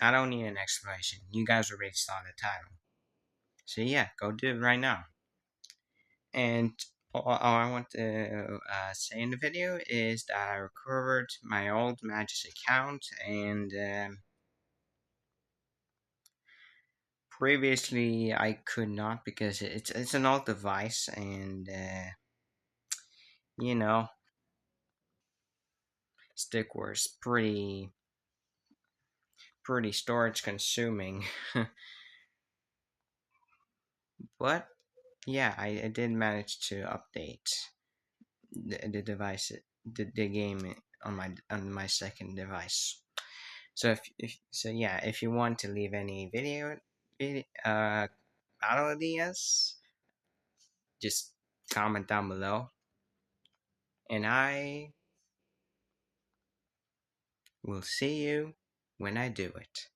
I don't need an explanation. You guys already saw the title. So yeah, go do it right now. And all I want to say in the video is that I recovered my old Magis account, and previously I could not because it's an old device, and you know, stick was pretty storage consuming. But yeah, I did manage to update the device, the game on my second device. So if so, yeah, if you want to leave any battle ideas, just comment down below, and I will see you when I do it.